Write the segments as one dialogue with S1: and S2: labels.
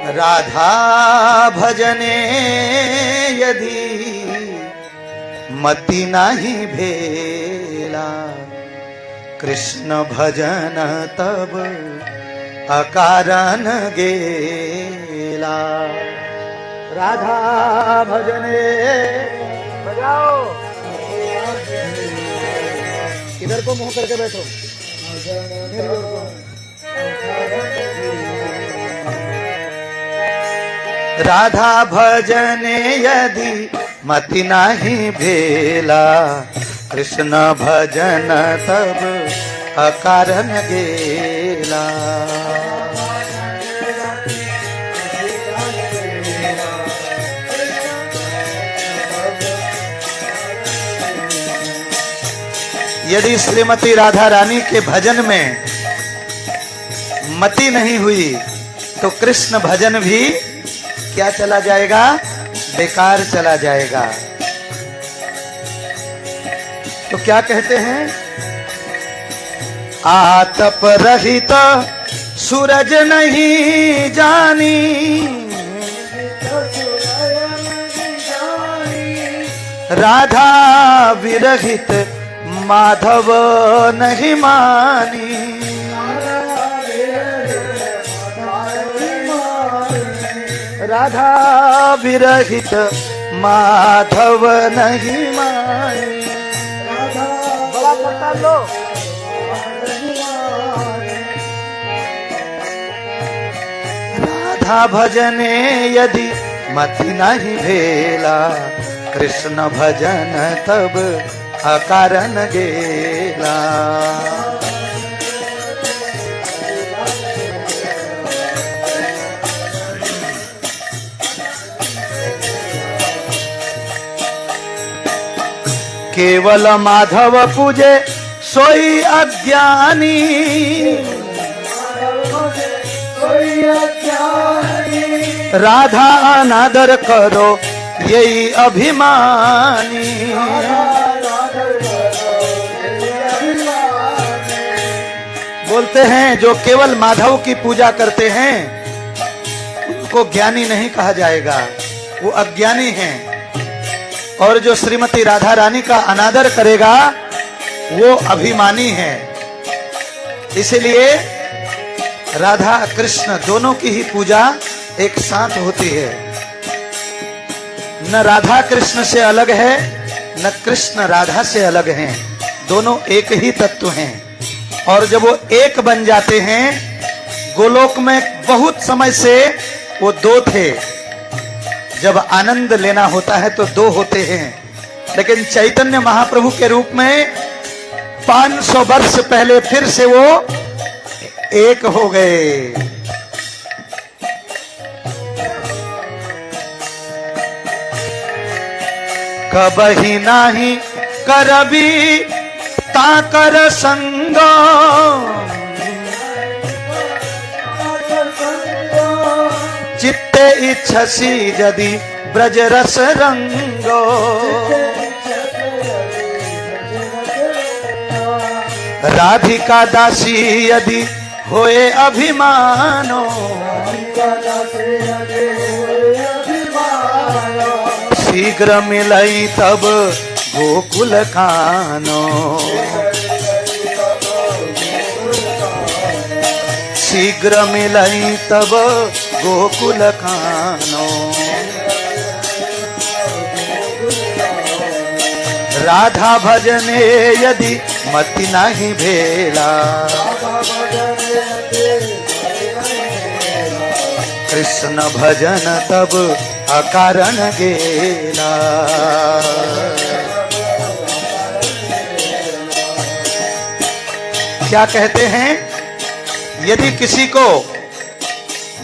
S1: राधा भजने यदि मति नाही भेला, कृष्ण भजन तब अकारण गेला। राधा भजने बजाओ, इधर को मुंह करके बैठो। राधा भजने यदि मति नाही भेला, कृष्ण भजन तब अकारण गेला। यदि श्रीमती राधा रानी के भजन में मति नहीं हुई तो कृष्ण भजन भी क्या चला जाएगा? बेकार चला जाएगा। तो क्या कहते हैं? आतप रहित सूरज नहीं जानी, राधा विरहित माधव नहीं मानी। राधा विरहित माधव नहीं मानी। बड़ा पता लो। राधा भजने यदि मति नहीं भेला, कृष्ण भजन तब अकारण गेला। केवल माधव पूजे सोई अज्ञानी, राधा अनादर करो यही अभिमानी। बोलते हैं जो केवल माधव की पूजा करते हैं उनको ज्ञानी नहीं कहा जाएगा, वो अज्ञानी हैं। और जो श्रीमती राधा रानी का अनादर करेगा वो अभिमानी है। इसलिए राधा कृष्ण दोनों की ही पूजा एक साथ होती है। न राधा कृष्ण से अलग है, न कृष्ण राधा से अलग हैं। दोनों एक ही तत्व हैं। और जब वो एक बन जाते हैं, गोलोक में बहुत समय से वो दो थे। जब आनंद लेना होता है तो दो होते हैं, लेकिन चैतन्य महाप्रभु के रूप में 500 वर्ष पहले फिर से वो एक हो गए। कबही नाही करबी ताकर संग, चित्ते इच्छसी यदि ब्रज रस रंगो। राधिका दासी यदि होए अभिमानो, शीघ्र मिलई तब गोकुल खानो। शीघ्र मिलई तब गोकुल खानो। राधा भजने यदि मति नहीं भेला, कृष्ण भजन तब अकारण गेला। क्या कहते हैं? यदि किसी को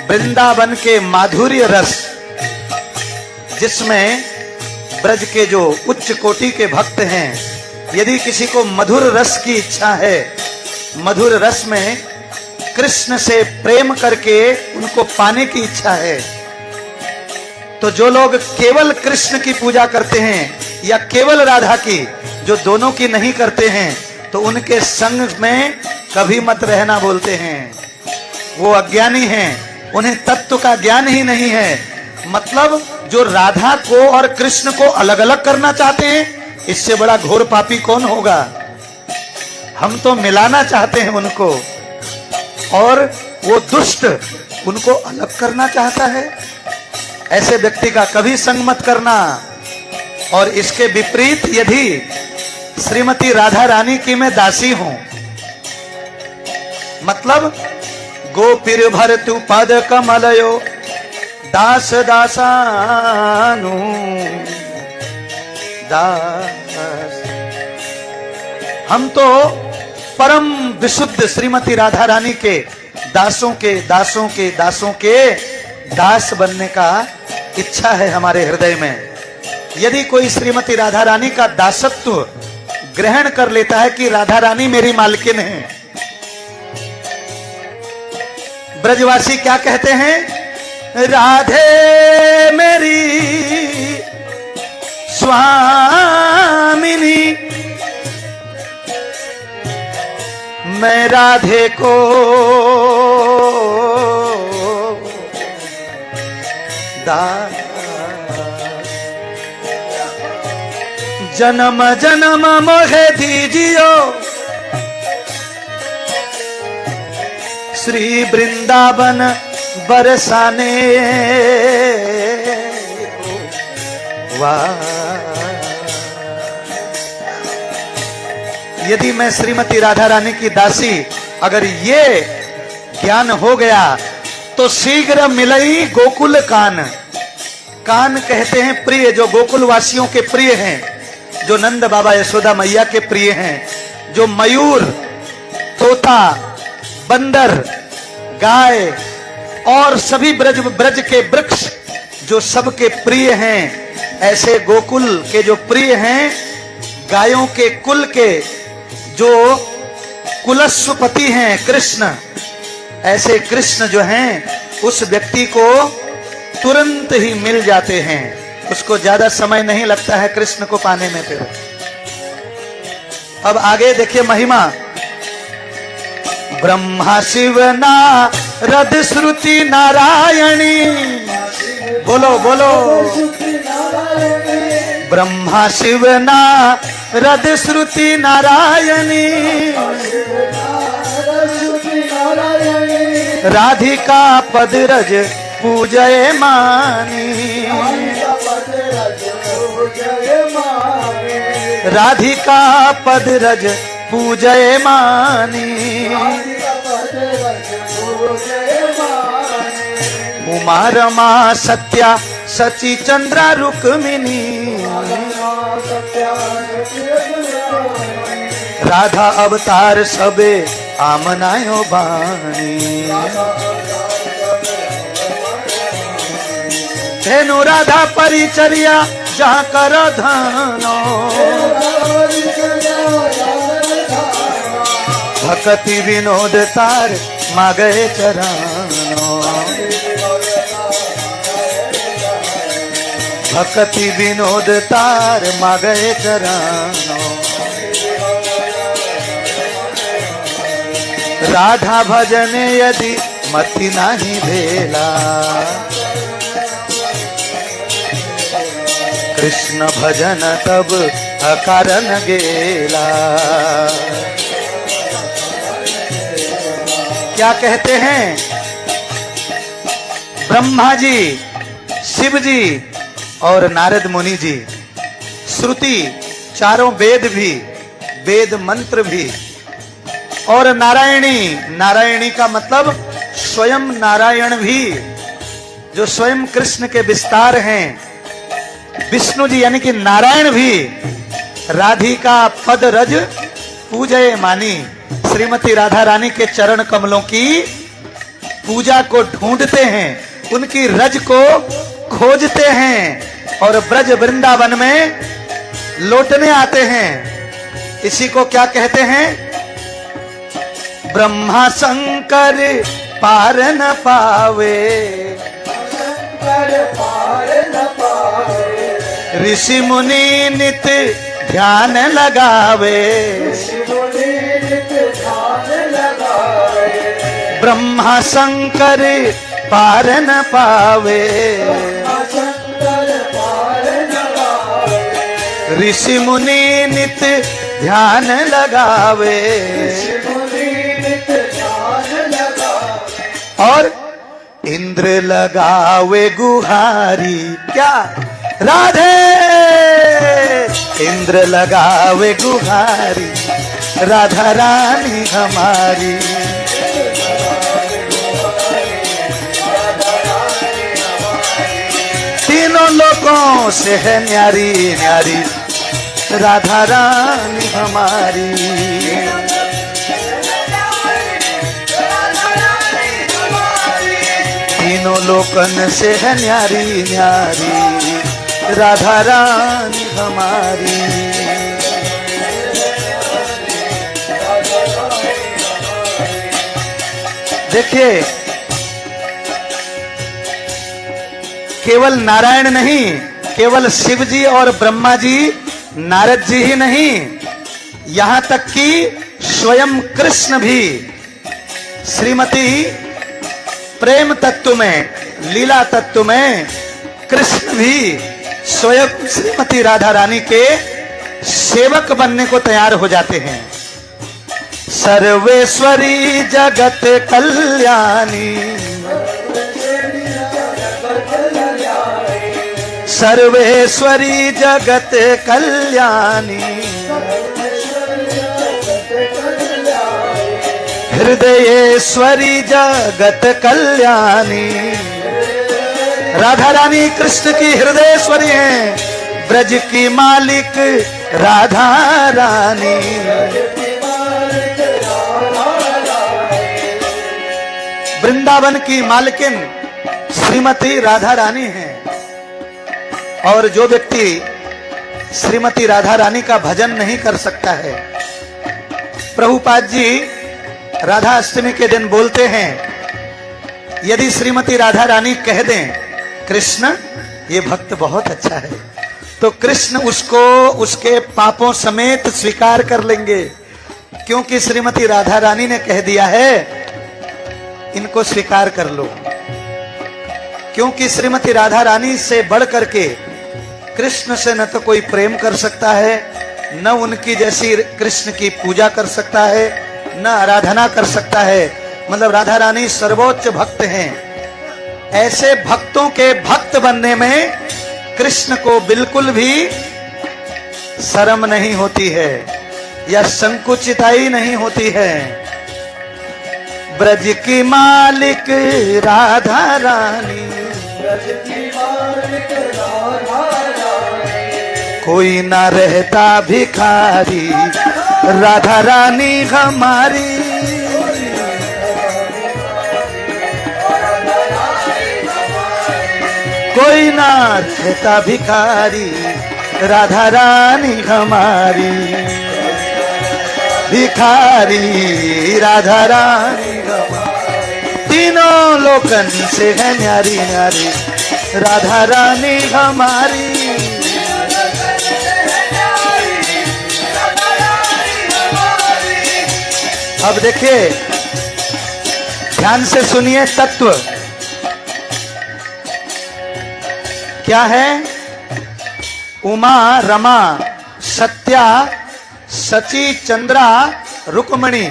S1: वृंदावन के माधुर्य रस, जिसमें ब्रज के जो उच्च कोटि के भक्त हैं, यदि किसी को मधुर रस की इच्छा है, मधुर रस में कृष्ण से प्रेम करके उनको पाने की इच्छा है, तो जो लोग केवल कृष्ण की पूजा करते हैं या केवल राधा की, जो दोनों की नहीं करते हैं, तो उनके संग में कभी मत रहना बोलते हैं। वो अज्ञानी हैं। उन्हें तत्व का ज्ञान ही नहीं है। मतलब जो राधा को और कृष्ण को अलग अलग करना चाहते हैं, इससे बड़ा घोर पापी कौन होगा। हम तो मिलाना चाहते हैं उनको, और वो दुष्ट उनको अलग करना चाहता है। ऐसे व्यक्ति का कभी संग मत करना। और इसके विपरीत यदि श्रीमती राधा रानी की मैं दासी हूं, मतलब गोपीर भर तू पद कमलयो दास दासानु दास, हम तो परम विशुद्ध श्रीमती राधा रानी के दासों के दासों के दासों के दास बनने का इच्छा है हमारे हृदय में। यदि कोई श्रीमती राधा रानी का दासत्व ग्रहण कर लेता है कि राधा रानी मेरी मालकिन है, ब्रजवासी क्या कहते हैं, राधे मेरी स्वामिनी, मैं राधे को दास, जन्म जन्म मोहे दीजियो श्री वृंदावन बरसाने वाह। यदि मैं श्रीमती राधा रानी की दासी अगर ये ज्ञान हो गया तो शीघ्र मिलई गोकुल कान। कान कहते हैं प्रिय, जो गोकुल वासियों के प्रिय हैं, जो नंद बाबा यशोदा मैया के प्रिय हैं, जो मयूर, तोता, बंदर, गाय और सभी ब्रज के वृक्ष जो सबके प्रिय हैं, ऐसे गोकुल के जो प्रिय हैं, गायों के कुल के जो कुलस्वपति हैं कृष्ण, ऐसे कृष्ण जो हैं उस व्यक्ति को तुरंत ही मिल जाते हैं, उसको ज्यादा समय नहीं लगता है कृष्ण को पाने में। फिर अब आगे देखिए महिमा। ब्रह्मा शिव नारद श्रुति नारायणी, बोलो बोलो, ब्रह्मा शिव नारद श्रुति नारायणी, राधिका पद रज पूजय मानी, राधिका पद रज पूजय मानी, उमा रमा सत्या सची चंद्रा रुक्मिणी, राधा अवतार सबे आमनायो बाणी, धेनु राधा परिचर्या जहाँ कर धनो, भक्ति विनोद तार मागे चरणो, भक्ति विनोद तार मागे चरणो, राधा भजन यदि मति नहीं भेला, कृष्ण भजन तब अकारण गेला। क्या कहते हैं ब्रह्मा जी, शिव जी और नारद मुनि जी, श्रुति चारों वेद भी, वेद मंत्र भी, और नारायणी, नारायणी का मतलब स्वयं नारायण भी, जो स्वयं कृष्ण के विस्तार हैं, विष्णु जी यानी कि नारायण भी राधिका पद रज पूजय मानी, श्रीमती राधा रानी के चरण कमलों की पूजा को ढूंढते हैं, उनकी रज को खोजते हैं और ब्रज वृंदावन में लौटने आते हैं। इसी को क्या कहते हैं, ब्रह्मा शंकर पार न पावे, ऋषि मुनि नित ध्यान लगावे, ब्रह्मा शंकर पार न पावे, ऋषि मुनि नित ध्यान लगावे, और इंद्र लगावे गुहारी। क्या? राधे इंद्र लगावे गुहारी, राधा रानी हमारी। तीनों लोगों से है न्यारी न्यारी, राधा रानी हमारी। तीनों लोकन से है न्यारी न्यारी, राधा रानी हमारी। देखिए, केवल नारायण नहीं, केवल शिव जी और ब्रह्मा जी, नारद जी ही नहीं, यहां तक कि स्वयं कृष्ण भी श्रीमती प्रेम तत्व में, लीला तत्व में कृष्ण भी स्वयं श्रीमती राधा रानी के सेवक बनने को तैयार हो जाते हैं। सर्वेश्वरी जगत कल्याणी, सर्वेश्वरी जगत कल्याणी, हृदयेश्वरी जगत कल्याणी। राधा रानी कृष्ण की हृदयेश्वरी हैं, ब्रज की मालिक राधा रानी। वृंदावन की मालकिन श्रीमती राधा रानी हैं। और जो व्यक्ति श्रीमती राधा रानी का भजन नहीं कर सकता है, प्रभुपाद जी राधा अष्टमी के दिन बोलते हैं, यदि श्रीमती राधा रानी कह दें कृष्ण ये भक्त बहुत अच्छा है, तो कृष्ण उसको उसके पापों समेत स्वीकार कर लेंगे, क्योंकि श्रीमती राधा रानी ने कह दिया है इनको स्वीकार कर लो। क्योंकि श्रीमती राधा रानी से बढ़ करके कृष्ण से न तो कोई प्रेम कर सकता है, न उनकी जैसी कृष्ण की पूजा कर सकता है, न आराधना कर सकता है। मतलब राधा रानी सर्वोच्च भक्त हैं। ऐसे भक्तों के भक्त बनने में कृष्ण को बिल्कुल भी शर्म नहीं होती है या संकुचिताई नहीं होती है। ब्रज की मालिक राधा रानी, ब्रज की मालिक राधा रानी, कोई ना रहता भिखारी, राधा रानी हमारी। कोई ना रहता भिखारी, राधा रानी हमारी। भिखारी राधा रानी हमारी, तीनों लोकन से है न्यारी न्यारी, राधा रानी हमारी। अब देखिए, ध्यान से सुनिए तत्व क्या है। उमा, रमा, सत्या, सची, चंद्रा, रुक्मणी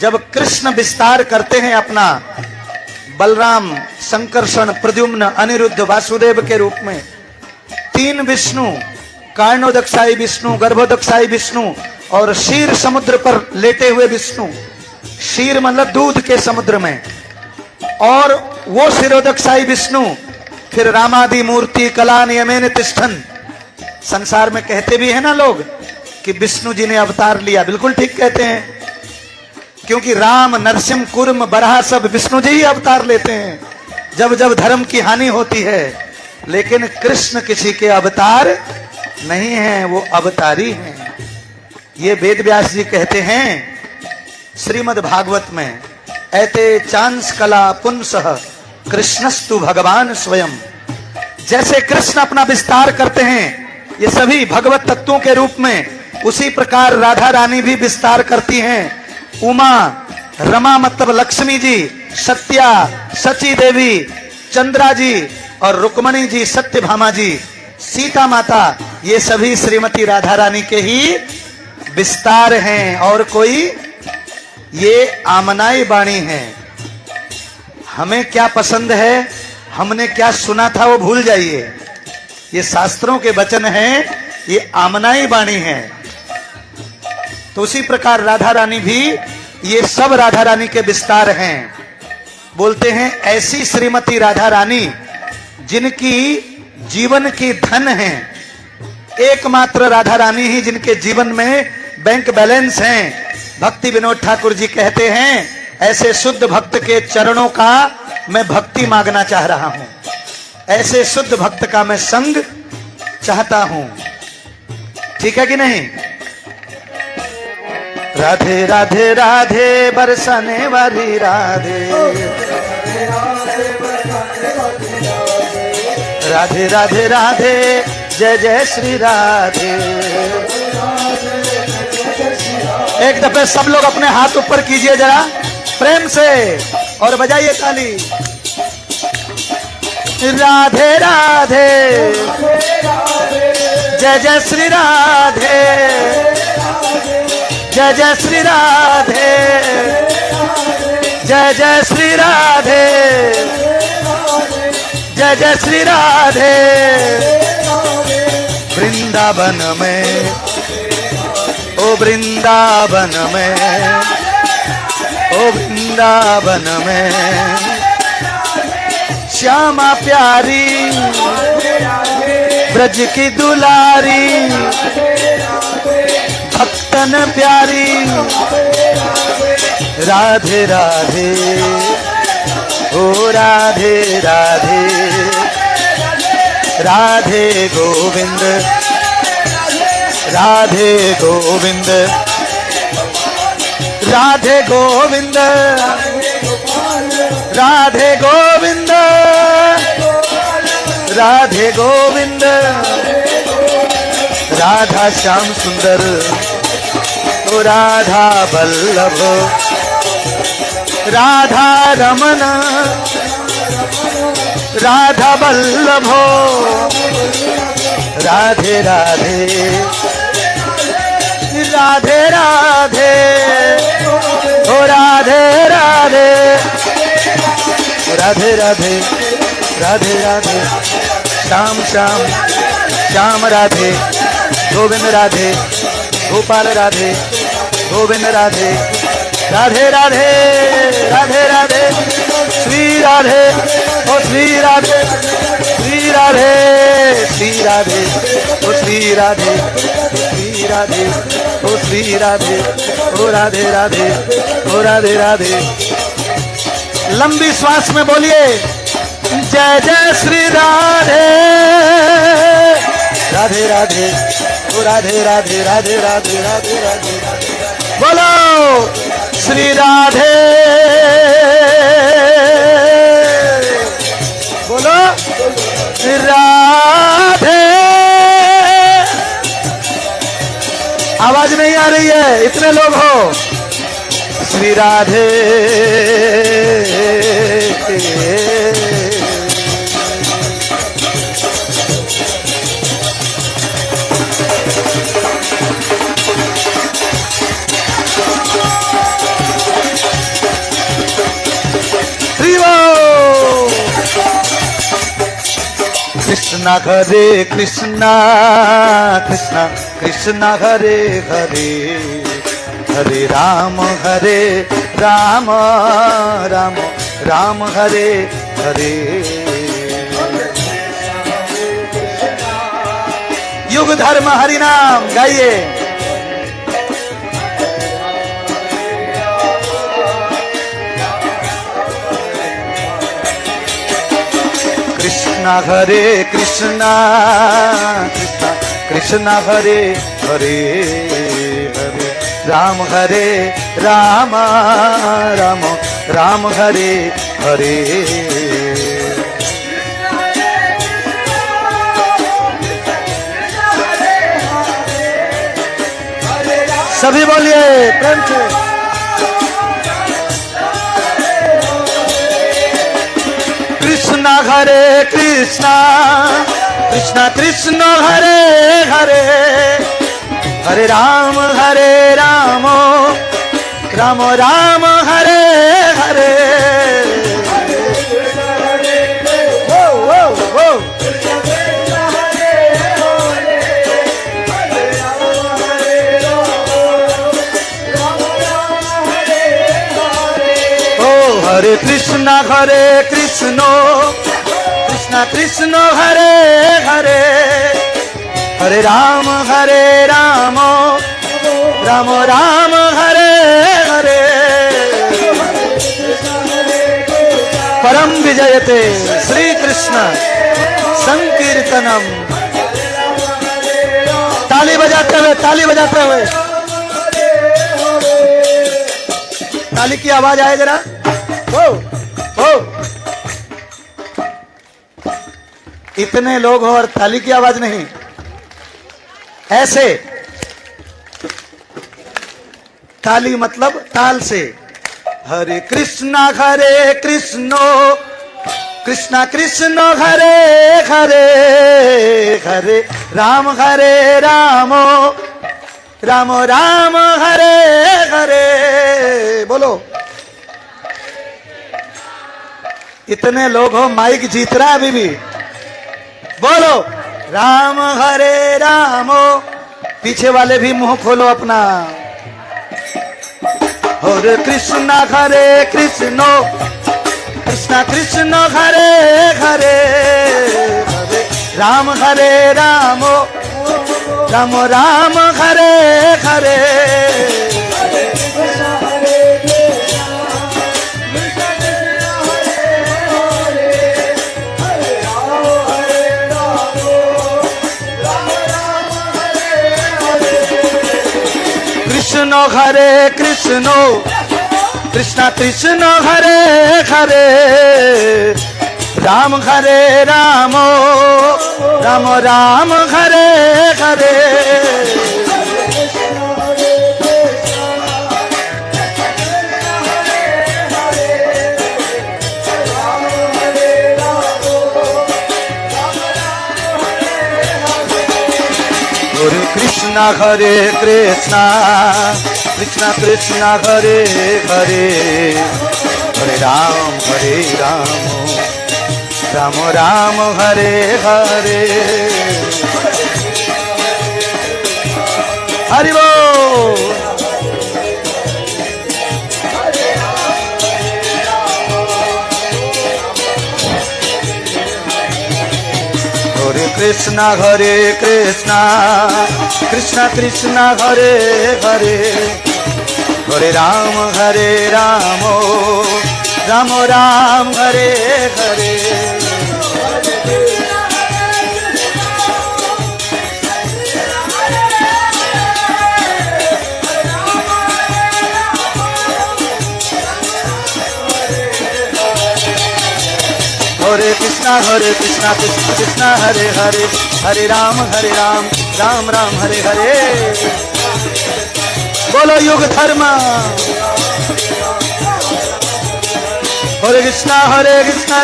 S1: जब कृष्ण विस्तार करते हैं अपना, बलराम, संकर्षण, प्रद्युम्न, अनिरुद्ध, वासुदेव के रूप में, तीन विष्णु, कार्णोदक्षाई विष्णु, गर्भोदक्षाई विष्णु और क्षीर समुद्र पर लेटे हुए विष्णु। क्षीर मतलब दूध के समुद्र में, और वो क्षीरोदक्षाई विष्णु फिर रामादि मूर्ति कला नियमेन तिष्ठन। संसार में कहते भी है ना लोग कि विष्णु जी ने अवतार लिया, बिल्कुल ठीक कहते हैं, क्योंकि राम, नरसिंह, कूर्म, बराह सब विष्णु जी ही अवतार लेते हैं जब जब धर्म की हानि होती है। लेकिन कृष्ण किसी के अवतार नहीं हैं, वो अवतारी हैं। ये वेद व्यास जी कहते हैं श्रीमद् भागवत में, ऐते चांस कला पुंसः कृष्णस्तु भगवान स्वयं। जैसे कृष्ण अपना विस्तार करते हैं ये सभी भगवत तत्वों के रूप में, उसी प्रकार राधा रानी भी विस्तार करती हैं। उमा, रमा मतलब लक्ष्मी जी, सत्या, सची देवी, चंद्रा जी और रुक्मणी जी, सत्यभामा जी, सीता माता, ये सभी श्रीमती राधा रानी के ही विस्तार हैं और कोई ये आमनाई बाणी है। हमें क्या पसंद है, हमने क्या सुना था वो भूल जाइए। ये शास्त्रों के वचन हैं, ये आमनाई बाणी है। तो उसी प्रकार राधा रानी भी, ये सब राधा रानी के विस्तार हैं। बोलते हैं ऐसी श्रीमती राधा रानी जिनकी जीवन की धन है, एकमात्र राधा रानी ही जिनके जीवन में बैंक बैलेंस हैं। भक्ति विनोद ठाकुर जी कहते हैं ऐसे शुद्ध भक्त के चरणों का मैं भक्ति मांगना चाह रहा हूं, ऐसे शुद्ध भक्त का मैं संग चाहता हूं। ठीक है कि नहीं? राधे राधे राधे बरसाने वाली राधे, राधे राधे राधे जय जय श्री राधे। एक दफे सब लोग अपने हाथ ऊपर कीजिए जरा प्रेम से और बजाइए ताली। राधे राधे जय जय श्री राधे, जय जय श्री राधे, जय जय श्री राधे, जय जय श्री राधे। वृंदावन में, ओ वृंदावन में, ओ वृंदावन में श्यामा प्यारी ब्रज की दुलारी, भक्तन प्यारी राधे राधे, ओ राधे राधे, राधे गोविंद, राधे गोविंद, राधे गोविंद, राधे गोविंद, राधे गोविंद। राधा श्याम सुंदर, ओ राधा वल्लभ, राधा रमन, राधा वल्लभो, राधे राधे, राधे राधे, ओ राधे राधे, राधे राधे, राधे राधे, श्याम श्याम, श्याम राधे, गोविंद राधे, गोपाल राधे, गोविंद राधे, राधे राधे, राधे राधे, श्री राधे, ओ श्री राधे, श्री राधे, श्री राधे, ओ श्री राधे, श्री राधे, ओ श्री राधे, ओ राधे राधे, ओ राधे राधे। लंबी श्वास में बोलिए जय जय श्री राधे, राधे राधे, ओ राधे राधे, राधे राधे, राधे राधे, बोलो श्री राधे, बोलो राधे। आवाज नहीं आ रही है, इतने लोग हो। श्री राधे कृष्णा हरे कृष्णा, कृष्णा कृष्णा हरे हरे, हरे राम राम, राम हरे हरे। युग धर्म हरि नाम गाइए। कृष्णा हरे कृष्णा, कृष्णा कृष्णा हरे हरे, हरे राम राम, राम हरे हरे। सभी बोलिए प्रेम से। कृष्णा हरे कृष्णा कृष्णा कृष्ण हरे हरे हरे राम राम राम हरे हरे वो हरे कृष्णा कृष्णा कृष्ण हरे हरे हरे राम राम राम हरे हरे परम विजयते श्री कृष्ण संकीर्तनम। ताली बजाते हुए ताली की आवाज आए जरा। हो इतने लोग हो और ताली की आवाज नहीं, ऐसे ताली मतलब ताल से। हरे कृष्णा कृष्णा कृष्ण हरे हरे हरे राम राम राम हरे हरे। बोलो इतने लोग हो, माइक जीत रहा है अभी भी। बोलो राम हरे राम। पीछे वाले भी मुंह खोलो अपना। हरे कृष्णा कृष्णा कृष्ण हरे हरे हरे राम राम राम हरे हरे। कृष्ण कृष्णा कृष्ण हरे हरे राम राम राम हरे हरे। हरे कृष्णा कृष्णा कृष्ण हरे हरे हरे राम राम राम हरे हरे। हरि बोल। हरे कृष्णा कृष्णा कृष्ण हरे हरे हरे राम राम राम हरे हरे। हरे कृष्णा कृष्णा हरे हरे हरे राम राम राम हरे हरे। बोलो युग धर्म। हरे कृष्णा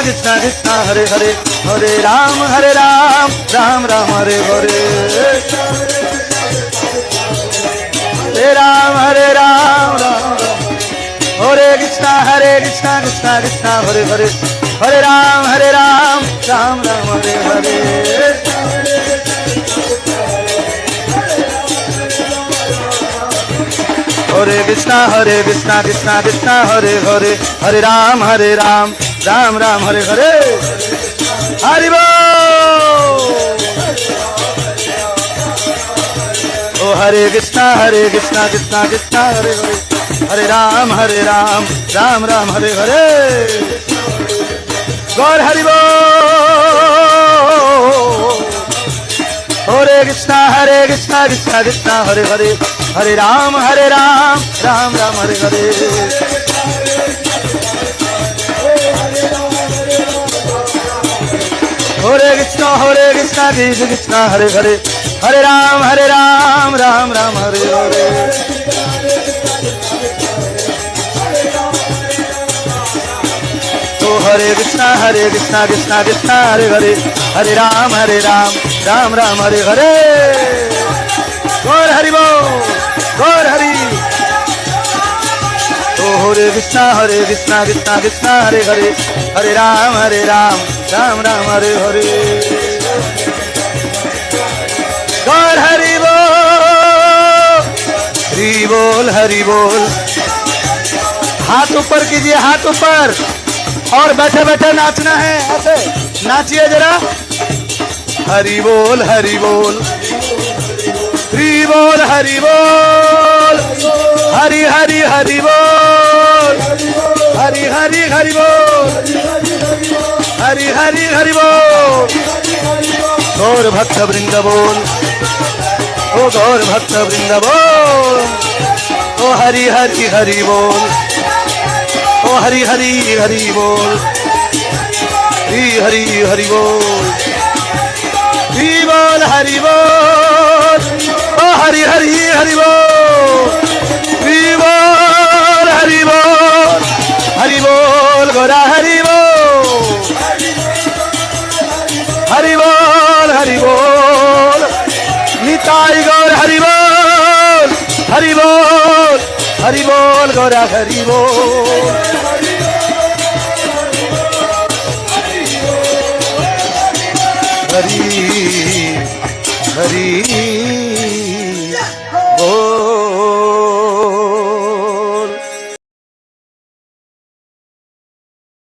S1: कृष्णा कृष्णा हरे हरे हरे राम राम राम हरे हरे। हरे राम राम हरे कृष्णा कृष्णा हरे हरे हरे राम राम राम हरे हरे। हरे कृष्णा कृष्णा हरे हरे हरे राम राम राम हरे हरे। हरि बोल। ओ हरे कृष्णा कृष्णा हरे हरे हरे राम राम राम हरे हरे। गौर हरि बोल। हरे कृष्णा कृष्णा हरे हरे हरे राम राम राम हरे हरे। हरे कृष्णा कृष्णा हरे हरे हरे राम राम राम हरे हरे। हरे कृष्णा कृष्णा कृष्णा हरे हरे, हरे राम राम राम हरे हरे। गौर हरि बोल, गौर हरि। ओ हरे कृष्णा कृष्णा कृष्णा हरे हरे, हरे राम राम राम हरे हरे। गौर हरि बोल, हरि बोल हरि बोल। हाथ ऊपर कीजिए, हाथ ऊपर, और बैठे बैठे नाचना है, ऐसे नाचिए जरा। हरि बोल हरि बोल, हरि बोल हरि बोल, हरि हरि हरि बोल, हरि हरि हरि बोल, हरि हरि हरि बोल। गौर भक्त वृंद बोल, ओ गौर भक्त वृंद बोल, ओ हरि हरि हरि बोल, ओ हरि हरि हरि बोल, हरि हरि हरि बोल, हरि बोल हरि बोल, ओ हरि हरि हरि बोल, हरि बोल हरि बोल, हरि बोल गोरा हरि बोल, हरि बोल हरि बोल, निताई गौर हरि बोल, हरि बोल हरि बोल गोरा हरि बोल। हरि हरि बोल।